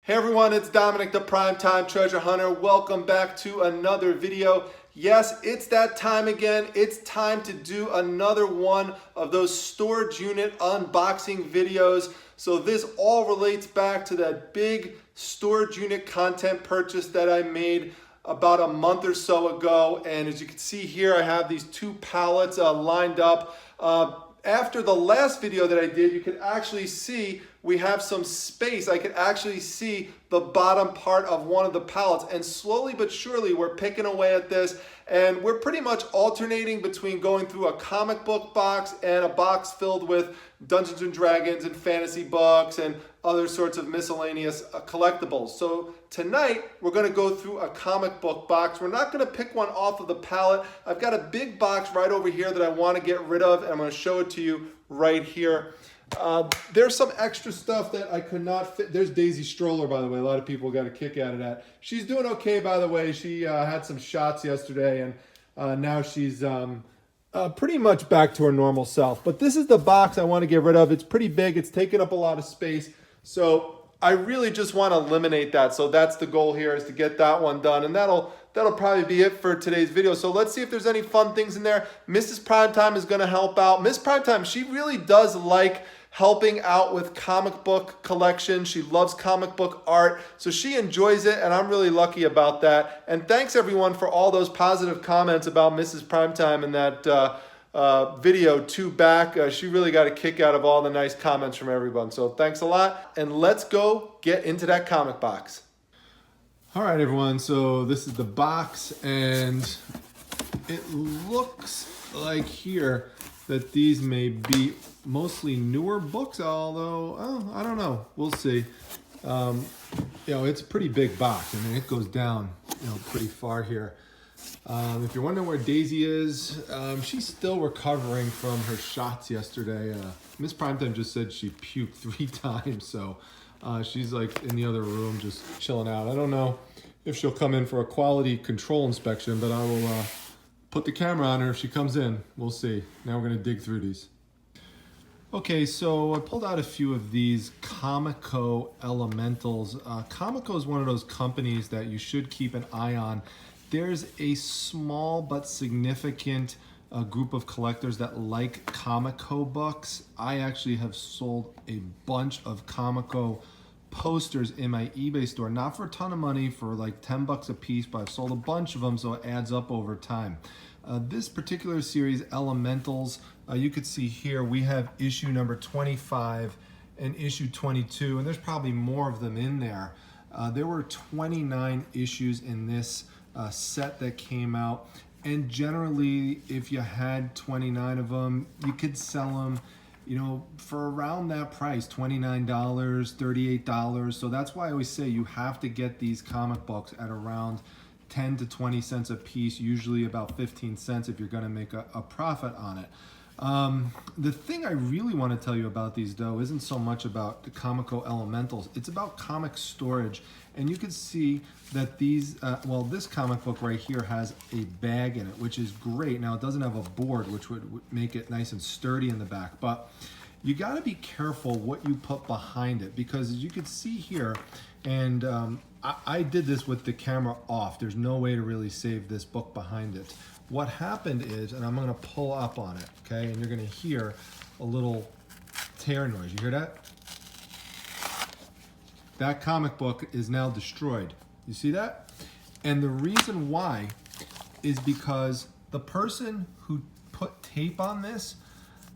Hey everyone, it's Dominic the Primetime Treasure Hunter. Welcome back to another video. Yes, it's that time again. It's time to do another one of those storage unit unboxing videos. So this all relates back to that big storage unit content purchase that I made about a month or so ago. And as you can see here, I have these two pallets lined up. After the last video that I did, you could actually see we have some space. I could actually see the bottom part of one of the pallets, and slowly but surely we're picking away at this, and we're pretty much alternating between going through a comic book box and a box filled with Dungeons and Dragons and fantasy books and other sorts of miscellaneous collectibles. So tonight we're going to go through a comic book box. We're not going to pick one off of the pallet. I've got a big box right over here that I want to get rid of, and I'm going to show it to you right here. There's some extra stuff that I could not fit. There's Daisy Stroller, by the way. A lot of people got a kick out of that. She's doing okay, by the way. She had some shots yesterday, and now she's pretty much back to her normal self. But this is the box I want to get rid of. It's pretty big. It's taking up a lot of space. So I really just want to eliminate that. So that's the goal here, is to get that one done. And that'll probably be it for today's video. So let's see if there's any fun things in there. Mrs. Primetime is going to help out. Miss Primetime, she really does like helping out with comic book collection. She loves comic book art, so she enjoys it, and I'm really lucky about that. And thanks everyone for all those positive comments about Mrs. Primetime in that video 2 back. She really got a kick out of all the nice comments from everyone, so thanks a lot, and let's go get into that comic box. All right everyone, so this is the box, and it looks like here that these may be mostly newer books, although I don't know, we'll see. You know, it's a pretty big box. I mean, it goes down, pretty far here. If you're wondering where Daisy is, she's still recovering from her shots yesterday. Miss Primetime just said she puked 3 times, so she's like in the other room just chilling out. I don't know if she'll come in for a quality control inspection, but I will put the camera on her if she comes in. We'll see. Now we're gonna dig through these. Okay, so I pulled out a few of these Comico Elementals. Comico is one of those companies that you should keep an eye on. There's a small but significant group of collectors that like Comico books. I actually have sold a bunch of Comico posters in my eBay store, not for a ton of money, for like 10 bucks a piece, but I've sold a bunch of them, so it adds up over time. This particular series, Elementals, you could see here we have issue number 25 and issue 22, and there's probably more of them in there. There were 29 issues in this set that came out, and generally if you had 29 of them, you could sell them for around that price, $29, $38. So that's why I always say you have to get these comic books at around 10 to 20 cents a piece, usually about 15 cents if you're going to make a profit on it. The thing I really want to tell you about these, though, isn't so much about the Comico Elementals. It's about comic storage. And you can see that these, well, this comic book right here has a bag in it, which is great. Now, it doesn't have a board, which would make it nice and sturdy in the back. But you got to be careful what you put behind it, because as you can see here, and I did this with the camera off. There's no way to really save this book behind it. What happened is, and I'm going to pull up on it, okay, and you're going to hear a little tear noise. You hear that? That comic book is now destroyed. You see that? And the reason why is because the person who put tape on this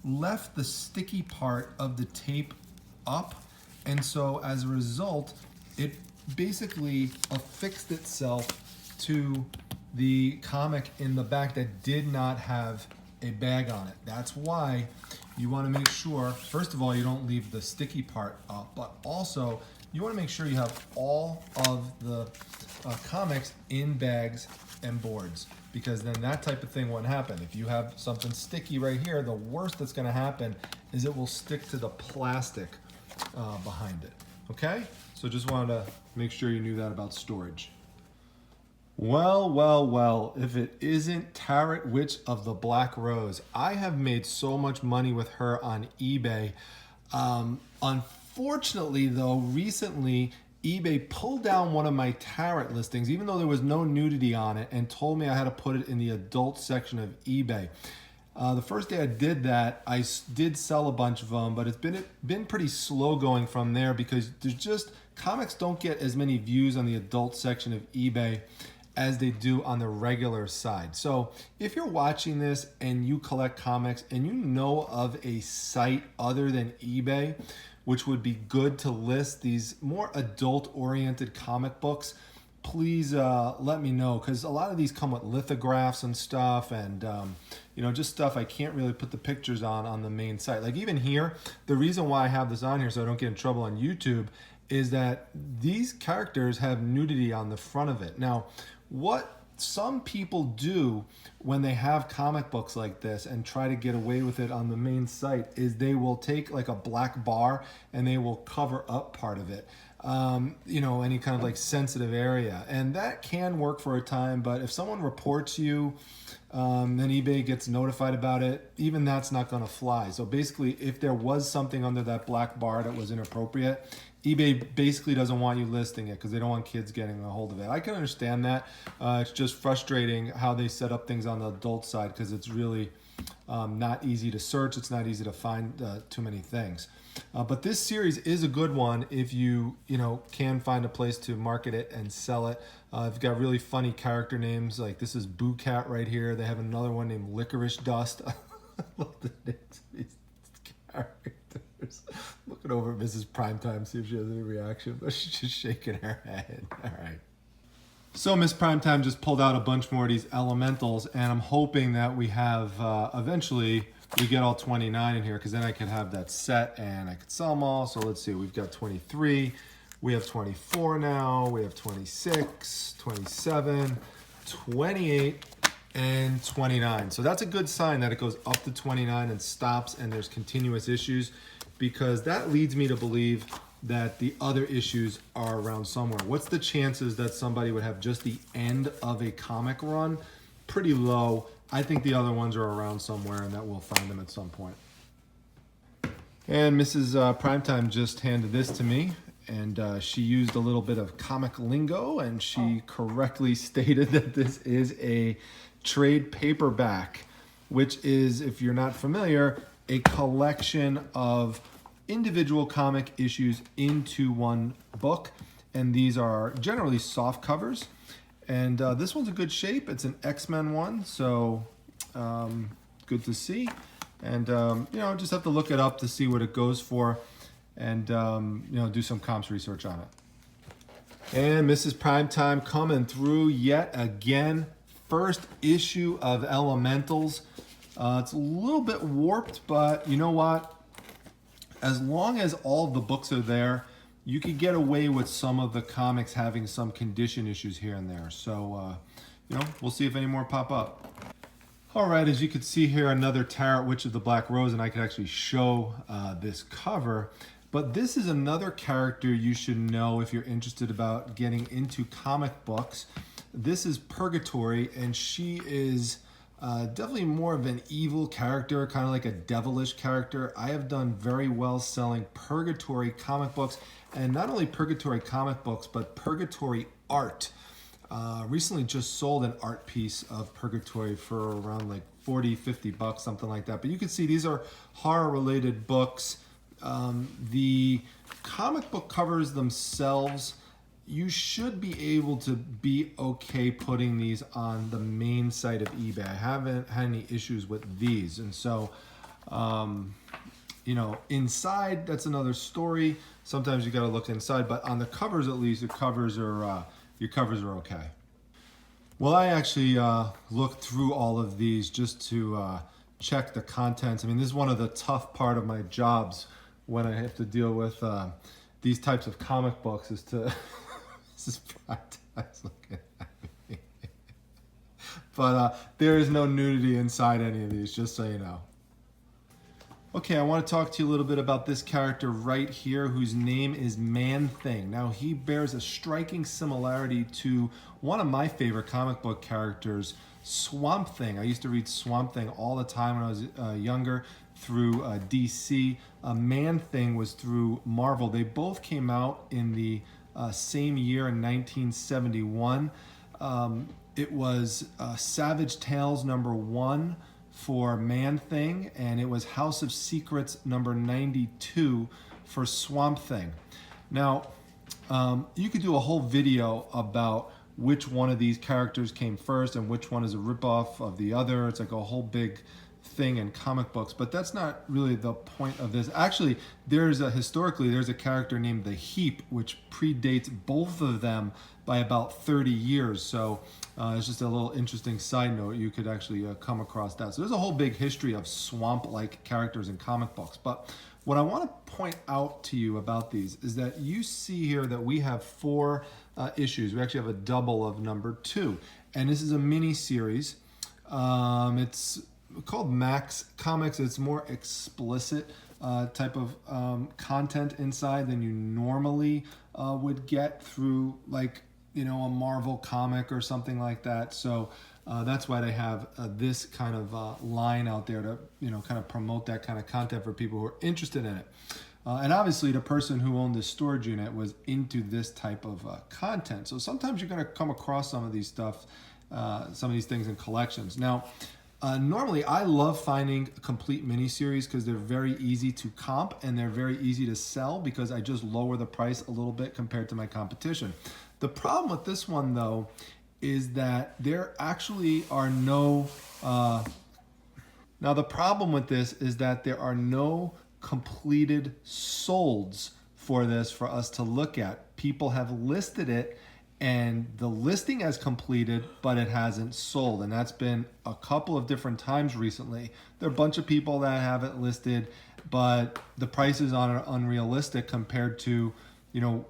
left the sticky part of the tape up, and so as a result, it basically affixed itself to the comic in the back that did not have a bag on it. That's why you want to make sure, first of all, you don't leave the sticky part up, but also you want to make sure you have all of the comics in bags and boards, because then that type of thing won't happen. If you have something sticky right here, the worst that's going to happen is it will stick to the plastic behind it. Okay? So just wanted to make sure you knew that about storage. Well, well, well, if it isn't Tarot Witch of the Black Rose. I have made so much money with her on eBay. Unfortunately, though, recently eBay pulled down one of my tarot listings, even though there was no nudity on it, and told me I had to put it in the adult section of eBay. The first day I did that, I did sell a bunch of them, but it's been pretty slow going from there because there's just, comics don't get as many views on the adult section of eBay as they do on the regular side. So if you're watching this and you collect comics and you know of a site other than eBay, which would be good to list these more adult-oriented comic books, please let me know, because a lot of these come with lithographs and stuff, and you know, just stuff I can't really put the pictures on the main site. Like even here, the reason why I have this on here so I don't get in trouble on YouTube is that these characters have nudity on the front of it. Now, what some people do when they have comic books like this and try to get away with it on the main site is they will take like a black bar and they will cover up part of it. You know, any kind of like sensitive area, and that can work for a time, but if someone reports you, then eBay gets notified about it. Even that's not going to fly. So basically, if there was something under that black bar that was inappropriate, eBay basically doesn't want you listing it because they don't want kids getting a hold of it. I can understand that. It's just frustrating how they set up things on the adult side because it's really not easy to search. It's not easy to find too many things. But this series is a good one if you can find a place to market it and sell it. I've got really funny character names, like this is Boo Cat right here. They have another one named Licorice Dust. I love the names of these characters. Looking over at Mrs. Primetime, see if she has any reaction, but she's just shaking her head. All right. So Miss Primetime just pulled out a bunch more of these elementals, and I'm hoping that we have eventually we get all 29 in here, because then I could have that set and I could sell them all. So let's see, we've got 23, we have 24 now, we have 26, 27, 28, and 29. So that's a good sign that it goes up to 29 and stops and there's continuous issues, because that leads me to believe that the other issues are around somewhere. What's the chances that somebody would have just the end of a comic run? Pretty low. I think the other ones are around somewhere and that we'll find them at some point. And Mrs. Primetime just handed this to me, and she used a little bit of comic lingo, and she correctly stated that this is a trade paperback, which is, if you're not familiar, a collection of individual comic issues into one book. And these are generally soft covers. And this one's a good shape. It's an X-Men one, so good to see. And just have to look it up to see what it goes for, and do some comps research on it. And Mrs. Primetime coming through yet again. First issue of Elementals. It's a little bit warped, but you know what? As long as all the books are there, you could get away with some of the comics having some condition issues here and there. So, we'll see if any more pop up. All right, as you can see here, another Tarot Witch of the Black Rose, and I could actually show this cover. But this is another character you should know if you're interested about getting into comic books. This is Purgatory, and she is definitely more of an evil character, kind of like a devilish character. I have done very well selling Purgatory comic books, and not only Purgatory comic books, but Purgatory art. Recently just sold an art piece of Purgatory for around like 40, 50 bucks, something like that. But you can see these are horror-related books. The comic book covers themselves, you should be able to be okay putting these on the main site of eBay. I haven't had any issues with these. And so, inside, that's another story. Sometimes you got to look inside, but on the covers, at least, your covers are okay. Well, I actually looked through all of these just to check the contents. I mean, this is one of the tough part of my jobs when I have to deal with these types of comic books, is to this is practice looking at me. But there is no nudity inside any of these, just so you know. Okay, I want to talk to you a little bit about this character right here, whose name is Man-Thing. Now, he bears a striking similarity to one of my favorite comic book characters, Swamp Thing. I used to read Swamp Thing all the time when I was younger through DC. Man-Thing was through Marvel. They both came out in the same year in 1971. It was Savage Tales #1 for Man Thing, and it was House of Secrets #92 for Swamp Thing. Now, you could do a whole video about which one of these characters came first and which one is a ripoff of the other. It's like a whole big thing in comic books, but that's not really the point of this. Actually, historically there's a character named the Heap, which predates both of them by about 30 years. So it's just a little interesting side note. You could actually come across that. So there's a whole big history of swamp-like characters in comic books. But what I want to point out to you about these is that you see here that we have 4 issues. We actually have a double of #2, and this is a mini series. It's called Max Comics. It's more explicit type of content inside than you normally would get through, like, a Marvel comic or something like that. So that's why they have this kind of line out there to kind of promote that kind of content for people who are interested in it. And obviously the person who owned this storage unit was into this type of content. So sometimes you're going to come across some of these things in collections. Now, normally I love finding complete miniseries because they're very easy to comp and they're very easy to sell because I just lower the price a little bit compared to my competition. The problem with this one, though, is that there actually are no now the problem with this is that there are no completed solds for this for us to look at. People have listed it and the listing has completed, but it hasn't sold. And that's been a couple of different times recently. There are a bunch of people that have it listed, but the prices on it are unrealistic compared to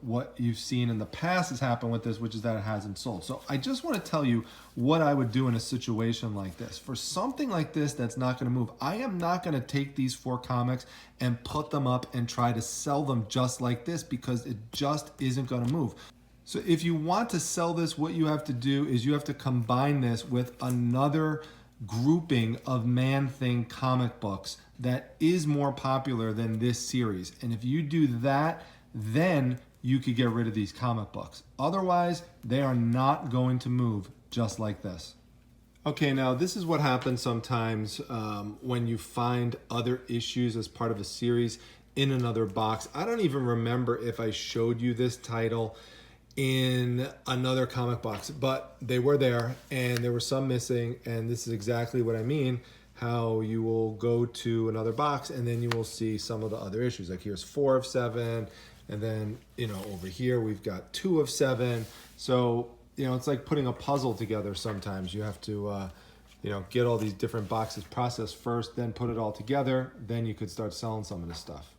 what you've seen in the past has happened with this, which is that it hasn't sold. So I just want to tell you what I would do in a situation like this. For something like this that's not going to move, I am not going to take these 4 comics and put them up and try to sell them just like this because it just isn't going to move. So if you want to sell this, what you have to do is you have to combine this with another grouping of Man Thing comic books that is more popular than this series. And if you do that, then you could get rid of these comic books. Otherwise, they are not going to move just like this. Okay, now this is what happens sometimes when you find other issues as part of a series in another box. I don't even remember if I showed you this title in another comic box, but they were there and there were some missing, and this is exactly what I mean, how you will go to another box and then you will see some of the other issues. Like here's 4 of 7, and then over here we've got 2 of 7. So it's like putting a puzzle together. Sometimes you have to get all these different boxes processed first, then put it all together, then you could start selling some of this stuff.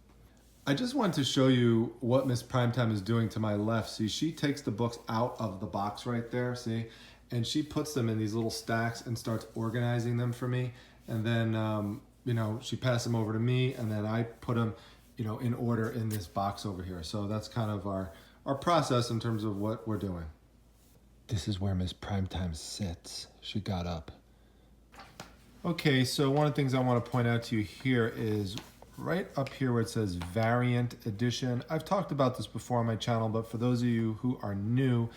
I just wanted to show you what Miss Primetime is doing to my left. See, she takes the books out of the box right there, see? And she puts them in these little stacks and starts organizing them for me. And then, she passes them over to me, and then I put them, in order in this box over here. So that's kind of our process in terms of what we're doing. This is where Miss Primetime sits. She got up. Okay, so one of the things I want to point out to you here is right up here where it says Variant Edition. I've talked about this before on my channel, but for those of you who are new,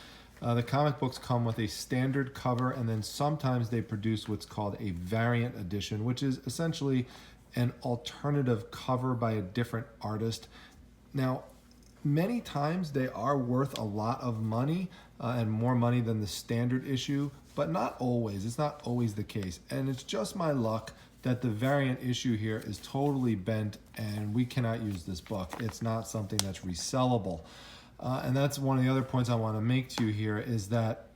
the comic books come with a standard cover, and then sometimes they produce what's called a variant edition, which is essentially an alternative cover by a different artist. Now, many times they are worth a lot of money and more money than the standard issue, but not always. It's not always the case. And it's just my luck that the variant issue here is totally bent and we cannot use this book. It's not something that's resellable. And that's one of the other points I want to make to you here is that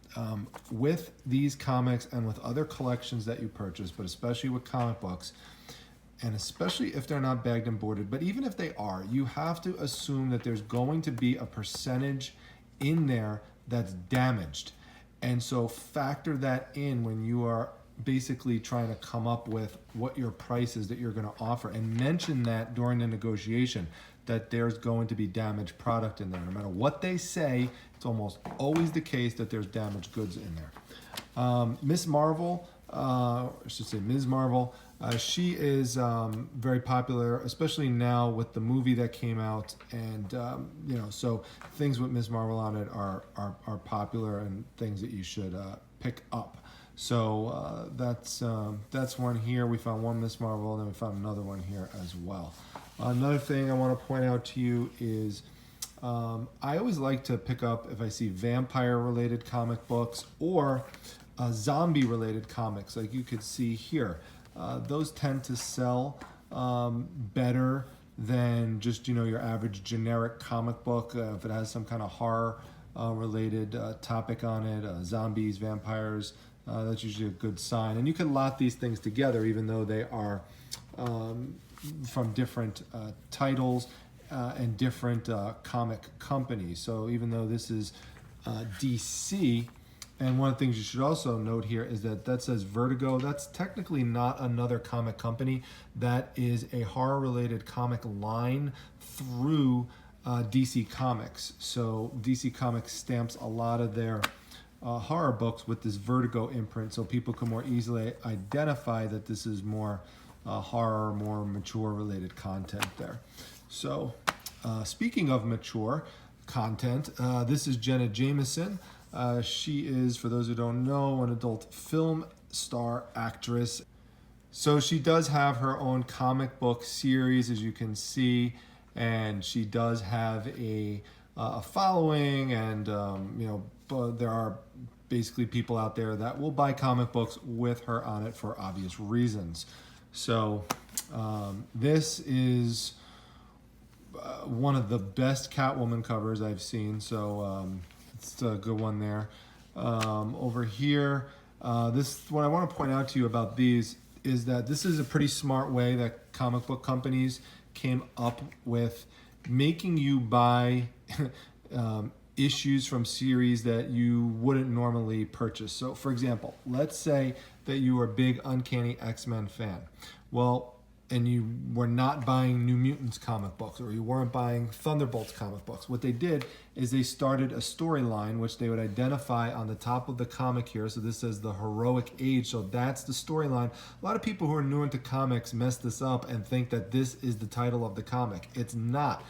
with these comics and with other collections that you purchase, but especially with comic books, and especially if they're not bagged and boarded, but even if they are, you have to assume that there's going to be a percentage in there that's damaged. And so factor that in when you are basically trying to come up with what your price is that you're going to offer, and mention that during the negotiation that there's going to be damaged product in there. No matter what they say, it's almost always the case that there's damaged goods in there. Ms. Marvel, She is very popular, especially now with the movie that came out, and you know, so things with Ms. Marvel on it are popular and things that you should pick up. So that's one here. We found one Ms. Marvel, and then we found another one here as well. Another thing I want to point out to you is I always like to pick up if I see vampire-related comic books or zombie-related comics, like you could see here. Those tend to sell better than just, you know, your average generic comic book. If it has some kind of horror related topic on it, zombies, vampires, that's usually a good sign. And you can lot these things together even though they are from different titles and different comic companies. So even though this is DC, and one of the things you should also note here is that says Vertigo. That's technically not another comic company. That is a horror-related comic line through DC Comics. So DC Comics stamps a lot of their horror books with this Vertigo imprint, so people can more easily identify that this is more horror, more mature-related content there. So speaking of mature content, this is Jenna Jameson. She is, for those who don't know, an adult film star actress. So she does have her own comic book series, as you can see, and she does have a following, and you know, there are basically people out there that will buy comic books with her on it for obvious reasons. So this is one of the best Catwoman covers I've seen, so it's a good one there. Over here, what I want to point out to you about these is that this is a pretty smart way that comic book companies came up with making you buy issues from series that you wouldn't normally purchase. So for example, let's say that you are a big Uncanny X-Men fan. Well, and you were not buying New Mutants comic books, or you weren't buying Thunderbolts comic books. What they did is they started a storyline which they would identify on the top of the comic here. So this says the Heroic Age, so that's the storyline. A lot of people who are new into comics mess this up and think that this is the title of the comic. It's not.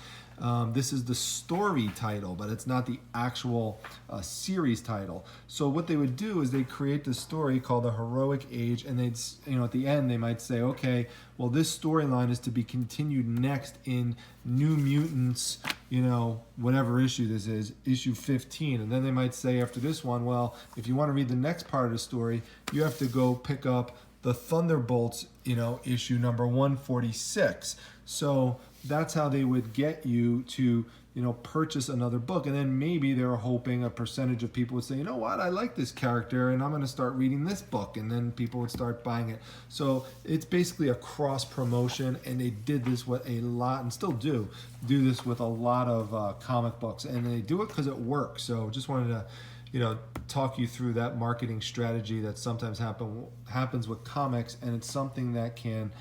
This is the story title, but it's not the actual series title. So what they would do is they create this story called the Heroic Age, and they'd, you know, at the end they might say, okay, well, this storyline is to be continued next in New Mutants, you know, whatever issue this is, issue 15. And then they might say after this one, well, if you want to read the next part of the story, you have to go pick up the Thunderbolts, you know, issue number 146. So that's how they would get you to, you know, purchase another book. And then maybe they were hoping a percentage of people would say, you know what, I like this character and I'm going to start reading this book. And then people would start buying it. So it's basically a cross promotion. And they did this with a lot, and still do this with a lot of comic books. And they do it because it works. So just wanted to, you know, talk you through that marketing strategy that sometimes happens with comics. And it's something that can,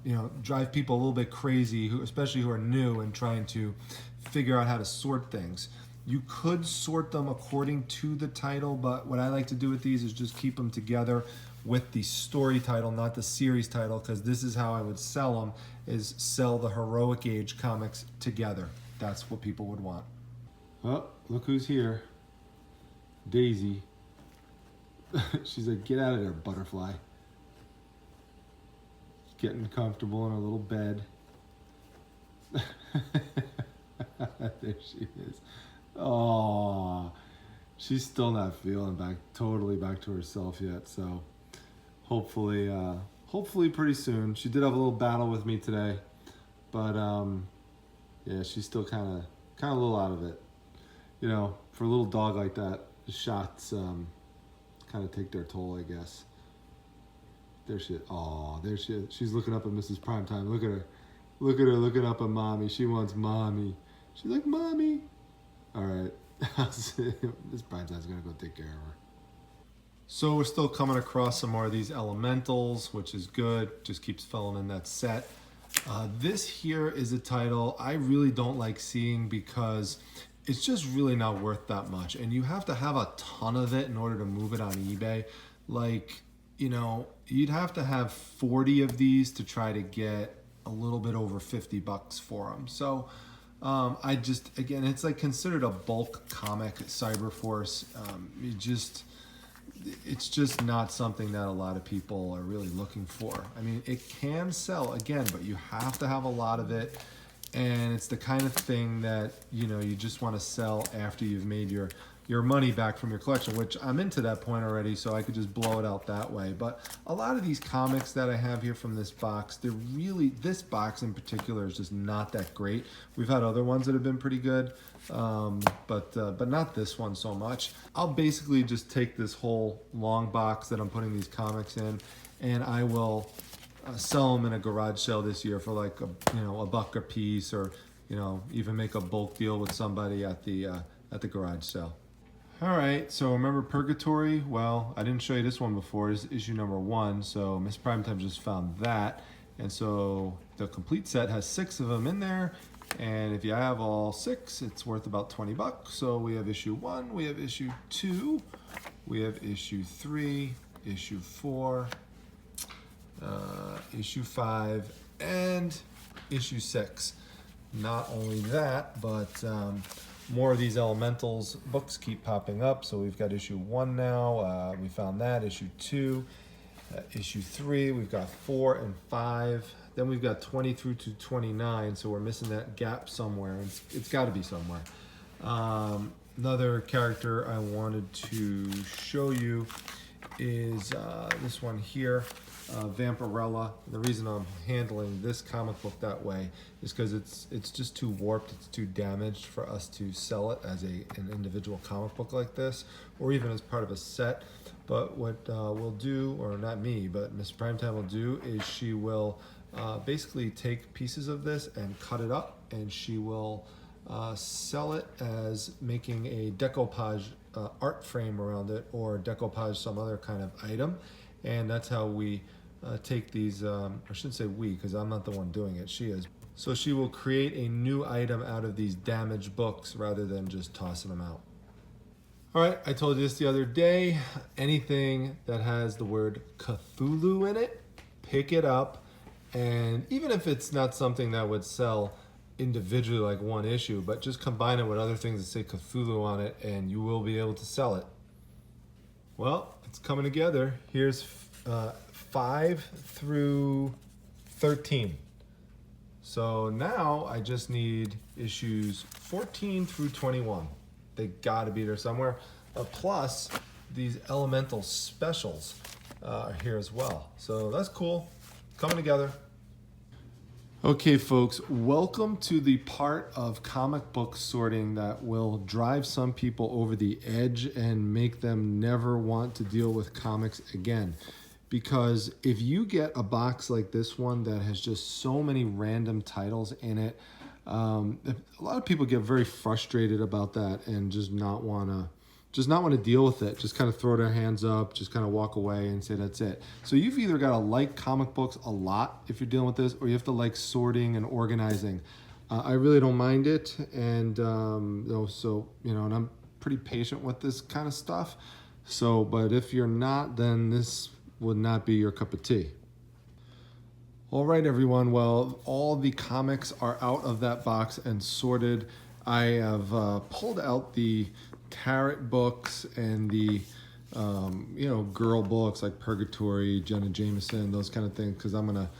you know, drive people a little bit crazy, especially who are new and trying to figure out how to sort things. You could sort them according to the title, but what I like to do with these is just keep them together with the story title, not the series title, because this is how I would sell them, is sell the Heroic Age comics together. That's what people would want. Oh, look who's here. Daisy. She's like, get out of there, butterfly. Getting comfortable in her little bed. There she is. Oh, she's still not feeling totally back to herself yet. So hopefully pretty soon. She did have a little battle with me today, but yeah, she's still kind of a little out of it. You know, for a little dog like that, the shots kind of take their toll, I guess. There she is. Oh, there she is. She's looking up at Mrs. Primetime. Look at her. Look at her looking up at Mommy. She wants Mommy. She's like, Mommy. All right. Miss Primetime's going to go take care of her. So we're still coming across some more of these elementals, which is good. Just keeps filling in that set. This here is a title I really don't like seeing because it's just really not worth that much. And you have to have a ton of it in order to move it on eBay. Like, you know, you'd have to have 40 of these to try to get a little bit over $50 for them. So I just, again, it's like considered a bulk comic, Cyberforce. It's just not something that a lot of people are really looking for. I mean, it can sell again, but you have to have a lot of it. And it's the kind of thing that, you know, you just want to sell after you've made your money back from your collection, which I'm into that point already, so I could just blow it out that way. But a lot of these comics that I have here from this box, they're really, this box in particular is just not that great. We've had other ones that have been pretty good, but not this one so much. I'll basically just take this whole long box that I'm putting these comics in, and I will sell them in a garage sale this year for like $1 a piece, or even make a bulk deal with somebody at the garage sale. All right, so remember Purgatory? Well, I didn't show you this one before. It's issue number 1, so Miss Primetime just found that. And so the complete set has 6 of them in there, and if you have all 6, it's worth about $20. So we have issue 1, we have issue 2, we have issue 3, issue 4, issue 5, and issue 6. Not only that, but more of these Elementals books keep popping up. So we've got issue 1 now. We found that. Issue 2, issue 3. We've got 4 and 5. Then we've got 20 through to 29. So we're missing that gap somewhere. It's got to be somewhere. Another character I wanted to show you is this one here. Vampirella. The reason I'm handling this comic book that way is because it's just too warped, it's too damaged for us to sell it as an individual comic book like this, or even as part of a set. But what we'll do, or not me, but Miss Primetime will do, is she will basically take pieces of this and cut it up, and she will sell it as making a decoupage art frame around it, or decoupage some other kind of item. And that's how we take these, I shouldn't say we, because I'm not the one doing it, she is. So she will create a new item out of these damaged books rather than just tossing them out. All right, I told you this the other day, anything that has the word Cthulhu in it, pick it up. And even if it's not something that would sell individually like one issue, but just combine it with other things that say Cthulhu on it, and you will be able to sell it. Well, it's coming together. Here's 5 through 13. So now I just need issues 14 through 21. They gotta be there somewhere. Plus these Elemental specials are here as well. So that's cool, coming together. Okay folks, welcome to the part of comic book sorting that will drive some people over the edge and make them never want to deal with comics again. Because if you get a box like this one that has just so many random titles in it, a lot of people get very frustrated about that and just not want to deal with it. Just kind of throw their hands up, just kind of walk away and say that's it. So you've either got to like comic books a lot if you're dealing with this, or you have to like sorting and organizing. I really don't mind it, and and I'm pretty patient with this kind of stuff. So, but if you're not, then this would not be your cup of tea. All right, everyone. Well, all the comics are out of that box and sorted. I have pulled out the tarot books and the girl books like Purgatory, Jenna Jameson, those kind of things, because I'm gonna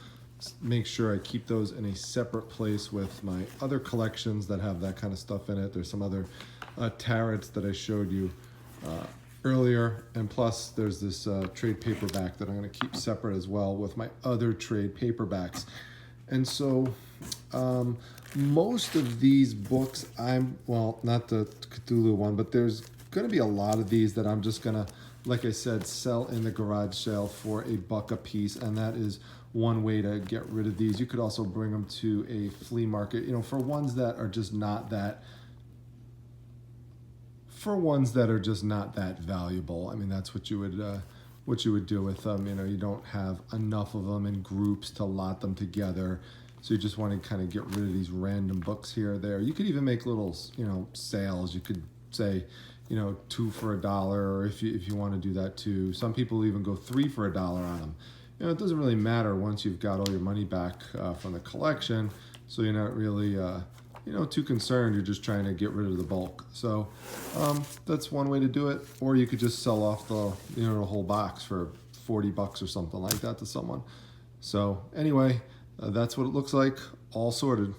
make sure I keep those in a separate place with my other collections that have that kind of stuff in it. There's some other tarots that I showed you earlier, and plus there's this trade paperback that I'm going to keep separate as well with my other trade paperbacks. And so most of these books, not the Cthulhu one, but there's going to be a lot of these that I'm just going to, like I said, sell in the garage sale for $1 a piece, and that is one way to get rid of these. You could also bring them to a flea market, for ones that are just not that valuable. I mean, that's what you would do with them. You don't have enough of them in groups to lot them together, so you just want to kind of get rid of these random books here or there. You could even make little sales. You could say, you know, 2 for $1, or if you want to do that too. Some people even go 3 for $1 on them. You know, it doesn't really matter once you've got all your money back from the collection, so you're not really you know, too concerned. You're just trying to get rid of the bulk. So that's one way to do it. Or you could just sell off the, you know, the whole box for $40 or something like that to someone. So anyway, that's what it looks like, all sorted.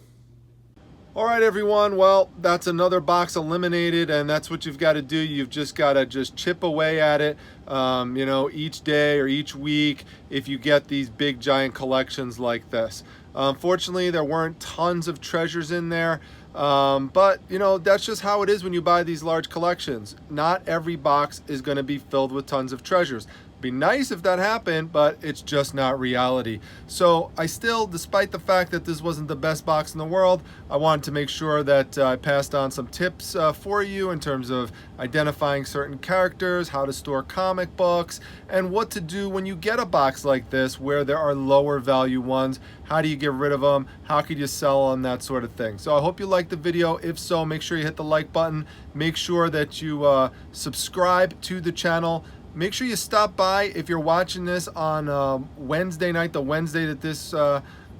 All right, everyone, well, that's another box eliminated, and that's what you've got to do. You've just got to just chip away at it, you know, each day or each week if you get these big giant collections like this. Unfortunately, there weren't tons of treasures in there, but, you know, that's just how it is when you buy these large collections. Not every box is going to be filled with tons of treasures. Be nice if that happened, but it's just not reality. So I still, despite the fact that this wasn't the best box in the world, I wanted to make sure that I passed on some tips for you in terms of identifying certain characters, how to store comic books, and what to do when you get a box like this where there are lower value ones. How do you get rid of them? How could you sell them? That sort of thing. So I hope you liked the video. If so, make sure you hit the like button. Make sure that you subscribe to the channel. Make sure you stop by if you're watching this on Wednesday night, the Wednesday that this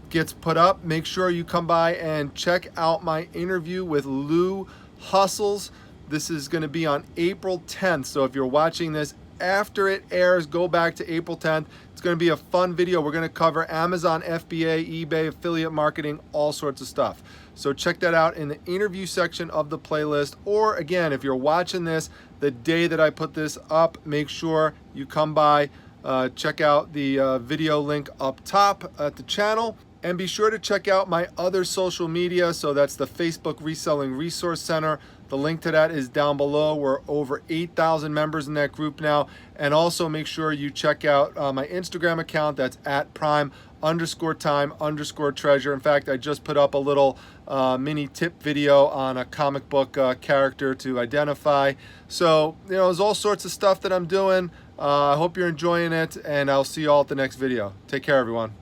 gets put up. Make sure you come by and check out my interview with Lou Hustles. This is going to be on April 10th. So if you're watching this after it airs, go back to April 10th. It's going to be a fun video. We're going to cover Amazon FBA, eBay, affiliate marketing, all sorts of stuff. So check that out in the interview section of the playlist. Or again, if you're watching this the day that I put this up, make sure you come by, check out the video link up top at the channel. And be sure to check out my other social media. So that's the Facebook Reselling Resource Center. The link to that is down below. We're over 8,000 members in that group now. And also make sure you check out my Instagram account. That's at prime_time_treasure. In fact, I just put up a little mini tip video on a comic book character to identify. So, you know, there's all sorts of stuff that I'm doing. I hope you're enjoying it, and I'll see you all at the next video. Take care, everyone.